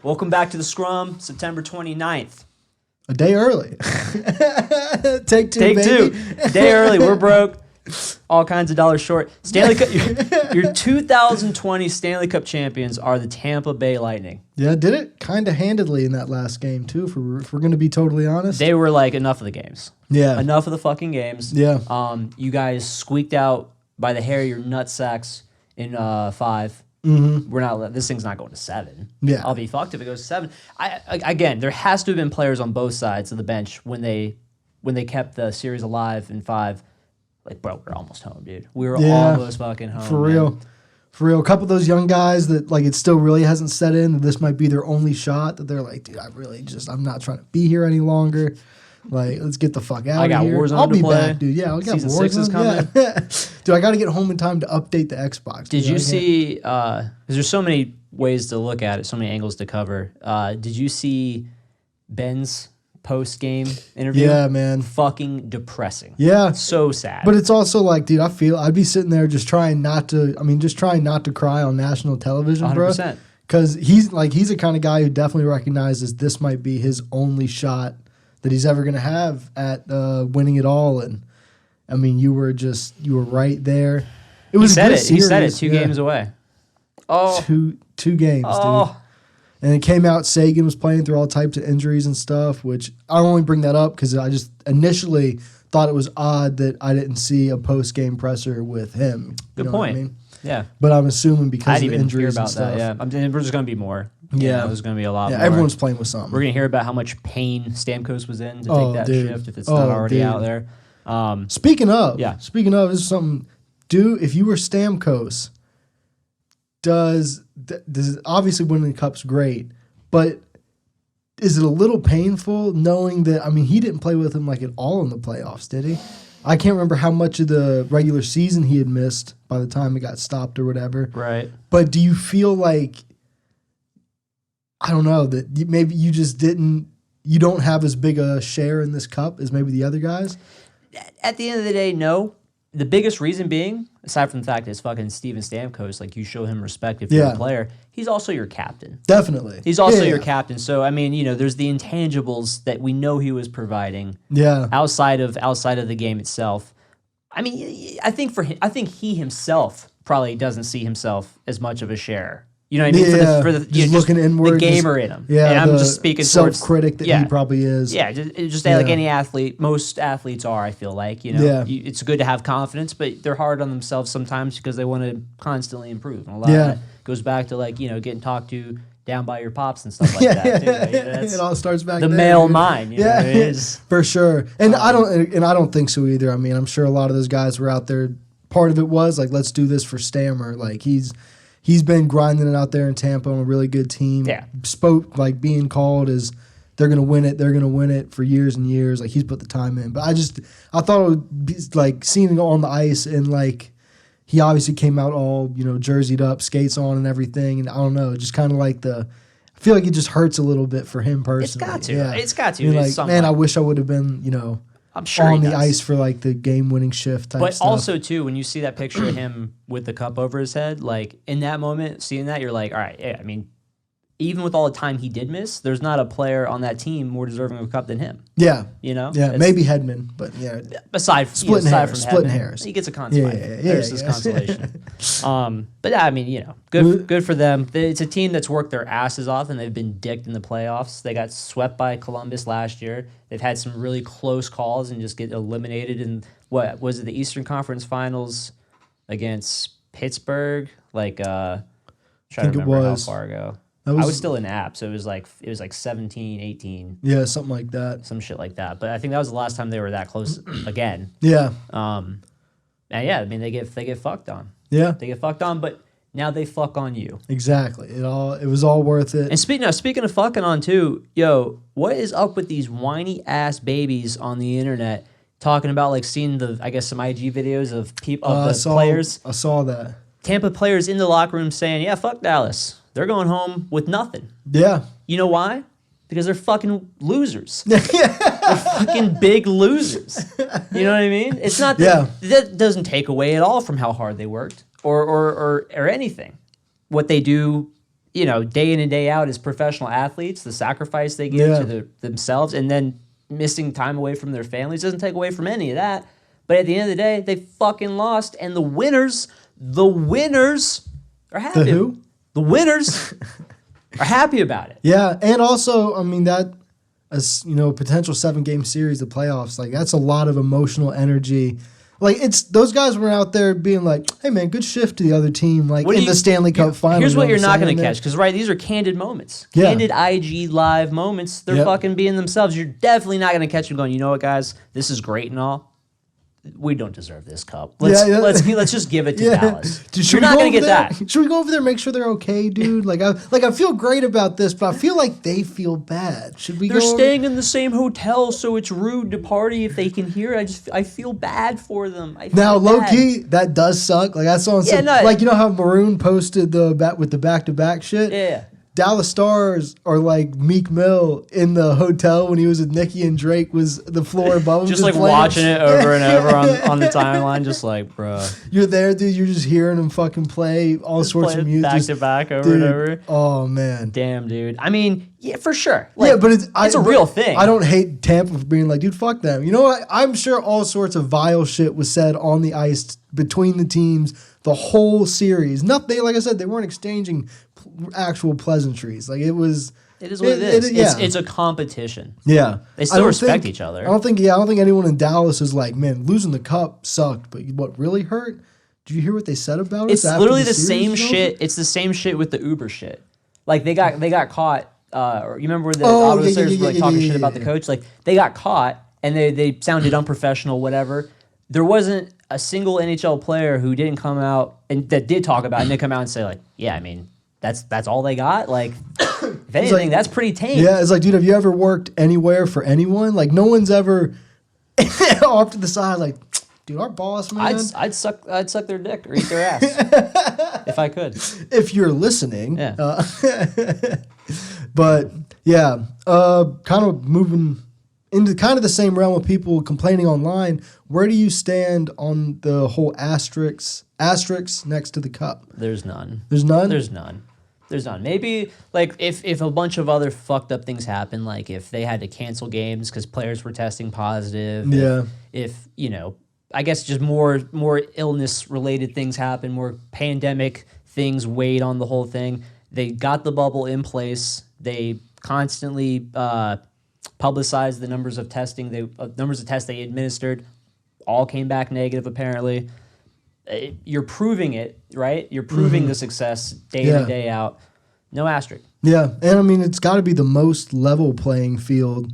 Welcome back to the Scrum, September 29th. A day early. Take two, Take baby. two. Day early. We're broke. All kinds of dollars short. Stanley Cup. Your 2020 Stanley Cup champions are the Tampa Bay Lightning. Yeah, did it kind of handedly in that last game, too, if we're going to be totally honest. They were like, enough of the games. Yeah. Enough of the fucking games. Yeah. You guys squeaked out by the hair of your nutsacks in 5. Mm-hmm. We're not. This thing's not going to 7. Yeah. I'll be fucked if it goes to 7. Again, there has to have been players on both sides of the bench when they kept the series alive in 5. Like, bro, we're almost home, dude. We were almost fucking home. For real. Man. For real. A couple of those young guys that, like, it still really hasn't set in, that this might be their only shot, that they're like, dude, I'm not trying to be here any longer. Like, let's get the fuck out of here. Warzone I'll be play. back, dude. Yeah, I got Season 6 is coming. Yeah. Dude, I got to get home in time to update the Xbox. Did you see, because there's so many ways to look at it, so many angles to cover. Did you see Ben's post-game interview? Yeah, man. Fucking depressing. Yeah. So sad. But it's also like, dude, I'd be sitting there just trying not to cry on national television, 100%. Bro. Because he's the kind of guy who definitely recognizes this might be his only shot that he's ever going to have at winning it all. And, I mean, you were right there. It was He said it 2 games away. Oh. Two games, dude. And it came out Sagan was playing through all types of injuries and stuff, which I only bring that up because I just initially thought it was odd that I didn't see a post-game presser with him. Good point. I mean? Yeah. But I'm assuming because of the injuries hear about and stuff. That, yeah. There's going to be more. Yeah. There's going to be a lot more. Everyone's playing with something. We're going to hear about how much pain Stamkos was in to take that shift if it's not already out there. Speaking of, this is something, dude, if you were Stamkos, does obviously winning the cup's great, but is it a little painful knowing that, I mean, he didn't play with him like at all in the playoffs, did he? I can't remember how much of the regular season he had missed by the time it got stopped or whatever. Right. But do you feel like, I don't know, that maybe you don't have as big a share in this cup as maybe the other guys? At the end of the day, no. The biggest reason being, aside from the fact that it's fucking Steven Stamkos, like you show him respect if you're a player, he's also your captain. Definitely. He's also your captain. So, I mean, there's the intangibles that we know he was providing outside of the game itself. I mean, I think he himself probably doesn't see himself as much of a share. You know what I mean? For the looking inward, the gamer in him. Yeah, and I'm just speaking self-critic that he probably is. Yeah, just like any athlete, most athletes are. I feel like it's good to have confidence, but they're hard on themselves sometimes because they want to constantly improve. And a lot of that goes back to getting talked to down by your pops and stuff like that. Too, right? It all starts back the there, male mind. It is for sure. And I don't think so either. I mean, I'm sure a lot of those guys were out there. Part of it was like, let's do this for Stammer. Like He's been grinding it out there in Tampa on a really good team. Yeah. Spoke like being called as they're going to win it. They're going to win it for years and years. Like he's put the time in. But I thought it would be like seeing it on the ice and like he obviously came out all, jerseyed up, skates on and everything. And I don't know, just kind of like I feel like it just hurts a little bit for him personally. It's got to. Yeah. It's got to. I mean, man, I wish I would have been, I'm sure on the ice for like the game-winning shift type But stuff. also too, when you see that picture of him with the cup over his head, like in that moment, seeing that, you're like, all right, yeah. I mean, even with all the time he did miss, there's not a player on that team more deserving of a cup than him. Yeah, yeah, maybe Hedman, but yeah. Aside from Hedman, hairs, he gets a consolation. There's his consolation. But I mean, good for them. It's a team that's worked their asses off, and they've been dicked in the playoffs. They got swept by Columbus last year. They've had some really close calls and just get eliminated in what was it, the Eastern Conference Finals against Pittsburgh? Like, trying to remember how far ago. I was still in app, so it was like 17, 18. Yeah, something like that. Some shit like that. But I think that was the last time they were that close again. Yeah. And yeah, I mean they get fucked on. Yeah. They get fucked on, but now they fuck on you. Exactly. It was all worth it. And speaking of fucking on too, yo, what is up with these whiny ass babies on the internet talking about like seeing some IG videos of players. I saw that. Tampa players in the locker room saying, "Yeah, fuck Dallas. They're going home with nothing." Yeah. You know why? Because they're fucking losers. They're fucking big losers. You know what I mean? It's not that doesn't take away at all from how hard they worked or anything. What they do day in and day out as professional athletes, the sacrifice they give to themselves, and then missing time away from their families doesn't take away from any of that. But at the end of the day, they fucking lost, and the winners are happy. The who? The winners are happy about it. Yeah, and also, I mean, that potential 7-game series, the playoffs, like that's a lot of emotional energy. Like it's those guys were out there being like, "Hey man, good shift to the other team." Like in the Stanley Cup final. Here's what you're not going to catch because these are candid moments, candid IG live moments. They're fucking being themselves. You're definitely not going to catch them going, "You know what, guys? This is great and all. We don't deserve this cup. Let's just give it to Dallas." You're not going to get that. Should we go over there and make sure they're okay, dude? I feel great about this, but I feel like they feel bad. Should we? They're staying in the same hotel, so it's rude to party if they can hear. I feel bad for them. Now, low key, that does suck. Like I saw, like how Maroon posted with the back-to-back shit. Yeah. Dallas Stars are like Meek Mill in the hotel when he was with Nicki and Drake was the floor above him. just like playing. Watching it over and over on the timeline, just like, bro. You're there, dude. You're just hearing him fucking play all sorts of music. Back to back over and over. Oh, man. Damn, dude. I mean, yeah, for sure. But it's a real thing. I don't hate Tampa for being like, dude, fuck them. You know what? I'm sure all sorts of vile shit was said on the ice between the teams the whole series. Nothing, like I said, they weren't exchanging actual pleasantries. Like it was. It is what it is. It's a competition. Yeah, they still respect each other. I don't think anyone in Dallas is like, man, losing the cup sucked, but what really hurt? Did you hear what they said about us? It's literally the same shit. It's the same shit with the Uber shit. Like they got caught. You remember where the officers were talking shit about the coach? Like they got caught and they sounded unprofessional. Whatever. There wasn't a single NHL player who didn't come out and that did talk about it and didn't come out and say like, yeah, I mean. That's all they got. Like, if anything, that's pretty tame. Yeah, it's like, dude, have you ever worked anywhere for anyone? Like, no one's ever off to the side. Like, dude, our boss, man. I'd suck their dick or eat their ass if I could. If you're listening. Yeah. But yeah, kind of moving into kind of the same realm of people complaining online. Where do you stand on the whole asterisks next to the cup? There's none. There's none. There's none. There's none. Maybe like if a bunch of other fucked up things happen, like if they had to cancel games because players were testing positive. Yeah. If I guess just more illness related things happen, more pandemic things weighed on the whole thing. They got the bubble in place. They constantly publicized the numbers of tests they administered. All came back negative apparently. You're proving it, right? You're proving the success day in and day out. No asterisk. Yeah, and I mean, it's got to be the most level playing field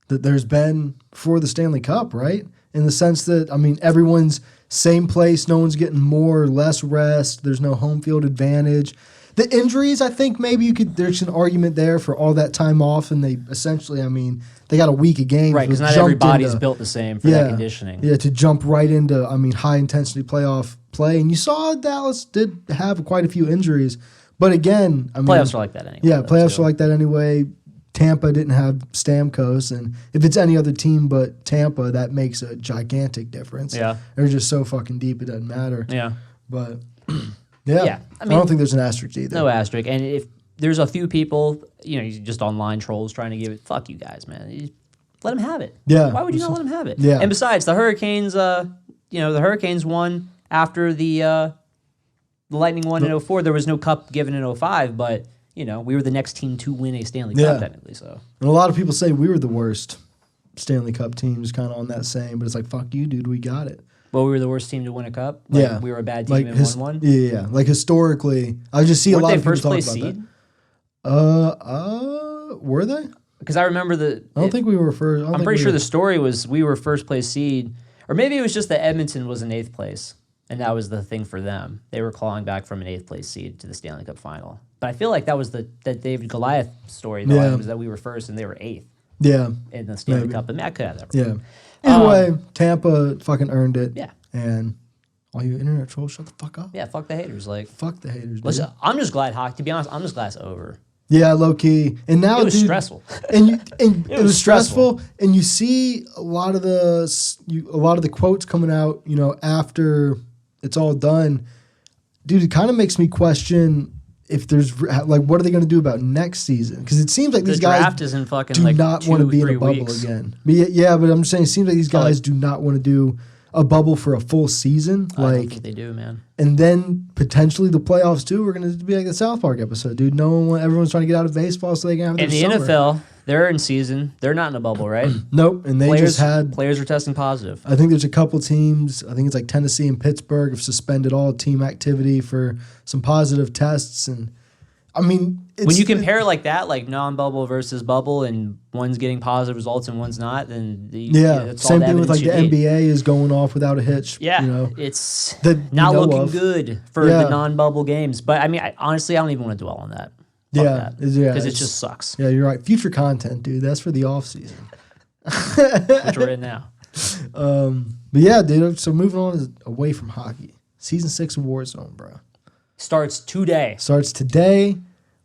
that there's been for the Stanley Cup, right? In the sense that, I mean, everyone's same place. No one's getting more or less rest. There's no home field advantage. The injuries, I think maybe there's an argument there for all that time off, and they essentially, I mean, they got a week of games. Right, because not everybody's built the same for that conditioning. Yeah, to jump right into, I mean, high-intensity playoff play. And you saw Dallas did have quite a few injuries. But again, I mean... Playoffs are like that anyway. Yeah, playoffs are like that anyway. Tampa didn't have Stamkos, and if it's any other team but Tampa, that makes a gigantic difference. Yeah. They're just so fucking deep, it doesn't matter. Yeah. But... Yeah, I don't think there's an asterisk either. No asterisk. And if there's a few people, just online trolls trying to give it, fuck you guys, man. You let them have it. Yeah. Why would you not let them have it? Yeah. And besides, the Hurricanes, the Hurricanes won after the Lightning won in 2004. There was no cup given in 2005, but, we were the next team to win a Stanley Cup technically. So. And a lot of people say we were the worst Stanley Cup team, just kind of on that same, but it's like, fuck you, dude, we got it. Well, we were the worst team to win a cup. We were a bad team and won one. Yeah, like historically, I just see a lot of people talk about seed? that. Were they? Because I remember I don't think we were first. I'm pretty sure the story was we were first place seed, or maybe it was just that Edmonton was in 8th place, and that was the thing for them. They were clawing back from an 8th place seed to the Stanley Cup final. But I feel like that was that David Goliath story. Was that we were first and they were 8th. Yeah, in the Stanley Cup, and that could have that. Yeah. Either way, Tampa fucking earned it. Yeah. And all you internet trolls, shut the fuck up. Yeah, fuck the haters. Like, fuck the haters, dude. Listen, I'm just glad hockey. To be honest, I'm just glad it's over. Yeah, low key. And now, it was stressful. And it was stressful. And you see a lot of the quotes coming out, after it's all done. Dude, it kind of makes me question if there's like, what are they going to do about next season? Because it seems like these guys draft is in fucking do like not want to be in a bubble weeks. again. But but I'm saying it seems like these guys do not want to do a bubble for a full season. I don't think they do, man. And then potentially the playoffs too. We're going to be like the South Park episode, dude. Everyone's trying to get out of baseball so they can have their summer. In the NFL, they're in season. They're not in a bubble, right? Nope. And they players are testing positive. I think there's a couple teams. I think it's like Tennessee and Pittsburgh have suspended all team activity for some positive tests. And I mean, when you compare like that, like non-bubble versus bubble, and one's getting positive results and one's not, then same thing with like the NBA is going off without a hitch. Yeah, it's not looking good for the non-bubble games. But I mean, honestly, I don't even want to dwell on that. Because it just sucks. Yeah, you're right. Future content, dude. That's for the off season, which we're in now. But yeah, dude. So moving on away from hockey, season 6 of Warzone, bro, starts today.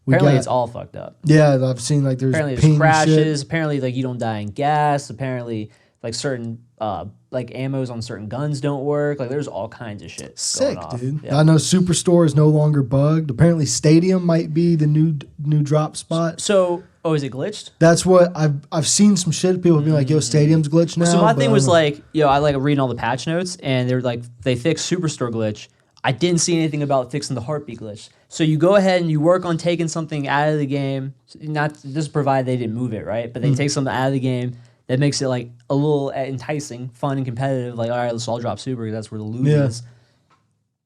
Apparently, it's all fucked up. Yeah, I've seen like there's crashes. Apparently, like you don't die in gas. Apparently, like certain like ammos on certain guns don't work. Like there's all kinds of shit. Sick, going off. Dude. Yeah. I know Superstore is no longer bugged. Apparently, Stadium might be the new drop spot. So, is it glitched? That's what I've seen some shit. People being like, "Yo, Stadium's glitched now." So my thing was like, I like reading all the patch notes, and they're like, they fixed Superstore glitch. I didn't see anything about fixing the heartbeat glitch. So you go ahead and you work on taking something out of the game, not just provided they didn't move it, right? But they take something out of the game that makes it like a little enticing, fun, and competitive. Like, all right, let's all drop super because that's where the loot is.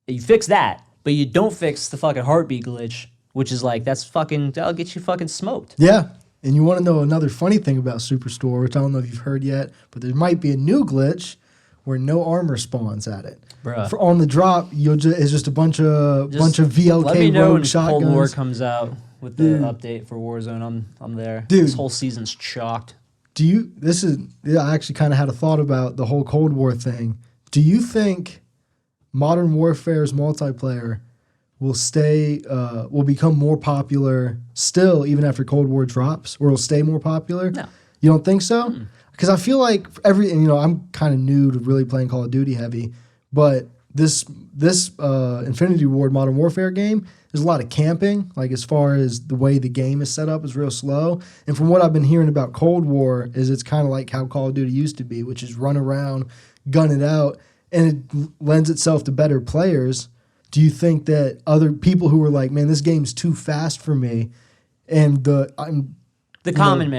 You fix that, but you don't fix the fucking heartbeat glitch, which is like, that'll get you fucking smoked. Yeah. And you want to know another funny thing about Superstore, which I don't know if you've heard yet, but there might be a new glitch where no armor spawns at it. On the drop, it's just a bunch of VLK let me know rogue when shotguns. Cold War comes out with the update for Warzone. I'm there. Dude, this whole season's chalked. I actually kind of had a thought about the whole Cold War thing. Do you think Modern Warfare's multiplayer will become more popular still even after Cold War drops, or will stay more popular? No. You don't think so? Because I feel like I'm kind of new to really playing Call of Duty heavy, but this Infinity Ward Modern Warfare game, there's a lot of camping. Like as far as the way the game is set up is real slow. And from what I've been hearing about Cold War, is it's kind of like how Call of Duty used to be, which is run around, gun it out, and it lends itself to better players. Do you think that other people who were like, man, this game's too fast for me, and the common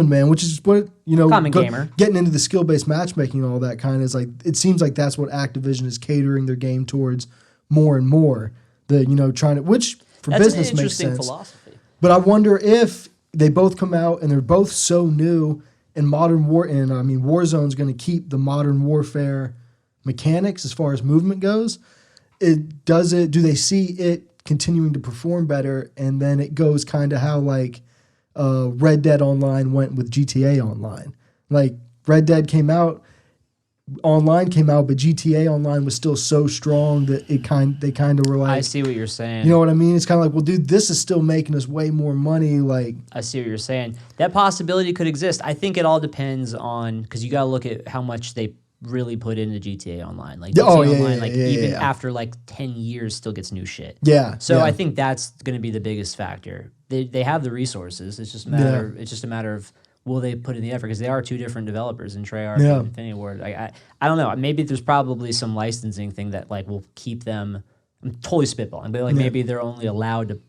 man, which is what, common gamer, getting into the skill-based matchmaking and all that kind of is like, it seems like that's what Activision is catering their game towards more and more. Which for that's business an makes sense. Philosophy. But I wonder if they both come out and they're both so new, and Warzone's going to keep the Modern Warfare mechanics as far as movement goes. Do they see it continuing to perform better, and then it goes kind of how like Red Dead Online went with GTA Online. Like Red Dead came out, but GTA Online was still so strong that they kind of were like, I see what you're saying. You know what I mean? It's kind of like, well, dude, this is still making us way more money. Like, I see what you're saying. That possibility could exist. I think it all depends on, because you got to look at how much they really put into GTA Online. Like GTA Online, after like 10 years, still gets new shit. Yeah. So I think that's going to be the biggest factor. They have the resources. It's just a matter of will they put in the effort, because they are two different developers in Treyarch and Infinity Ward. I don't know. Maybe there's probably some licensing thing that like will keep them. I'm totally spitballing, but maybe they're only allowed to,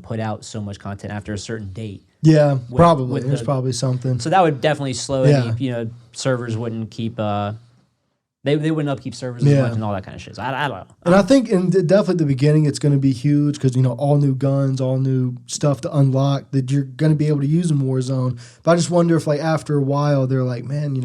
put out so much content after a certain date. Yeah, probably. There's probably something. So that would definitely slow any. Servers wouldn't keep. They wouldn't upkeep servers as much and all that kind of shit. So I don't know. And I think definitely at the beginning it's going to be huge because, all new guns, all new stuff to unlock that you're going to be able to use in Warzone. But I just wonder if like after a while they're like, man,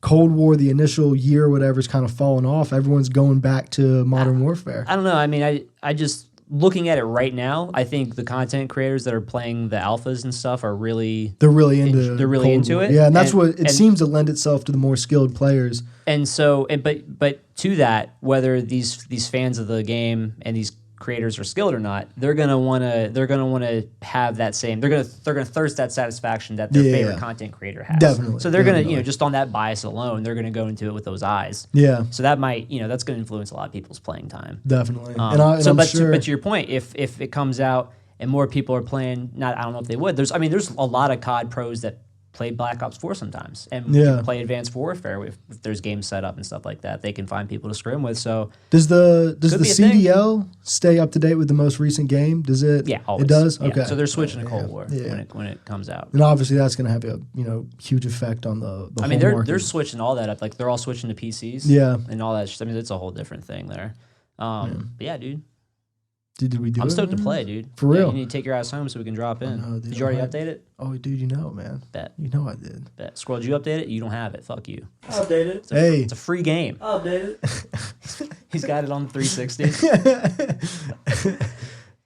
Cold War, the initial year or whatever is kind of falling off. Everyone's going back to Modern Warfare. I don't know. I mean, I just looking at it right now, I think the content creators that are playing the alphas and stuff are really into it. Yeah, and that's what it seems to lend itself to the more skilled players. And so, but to that, whether these fans of the game and these creators are skilled or not, they're gonna wanna have that same. They're gonna thirst that satisfaction that their favorite content creator has. Definitely. So they're gonna just on that bias alone, they're gonna go into it with those eyes. Yeah. So that might that's gonna influence a lot of people's playing time. Definitely. But to your point, if it comes out and more people are playing, I don't know if they would. There's a lot of COD pros that play Black Ops 4 sometimes and play Advanced Warfare if there's games set up and stuff like that. They can find people to scrim with. So does the CDL stay up to date with the most recent game? Does it? Yeah, always. It does. Yeah. Okay. So they're switching to Cold War when it comes out. And obviously that's going to have a huge effect on the I mean they're switching all that up. Like they're all switching to PCs. Yeah. And all that. I mean it's a whole different thing there. But yeah, dude. Did we do I'm it? stoked to play, dude. For real. You need to take your ass home so we can drop in. Know, dude, did you already update it? Oh, dude, man. Bet. You know I did. Bet. Squirrel, did you update it? You don't have it. Fuck you. I'll update it. It's a free game. I'll update it. He's got it on the 360.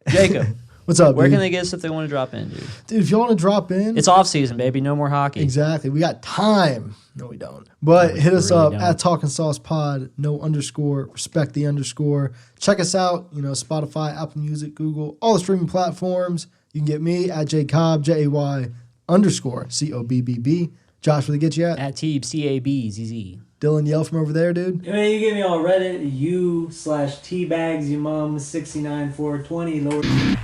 Jacob. What's up, Where can they get us if they want to drop in, dude? Dude, if you want to drop in. It's off season, baby. No more hockey. Exactly. We got time. No, we don't. But hit us up at Talkin Sauce Pod, no underscore, respect the underscore. Check us out, Spotify, Apple Music, Google, all the streaming platforms. You can get me at JCobb, JAY_COBBB. Josh, where they get you at? At Teeb, CABZZ. Dylan, yell from over there, dude. Man, you get me on Reddit, u/Tbags, your mom 69420.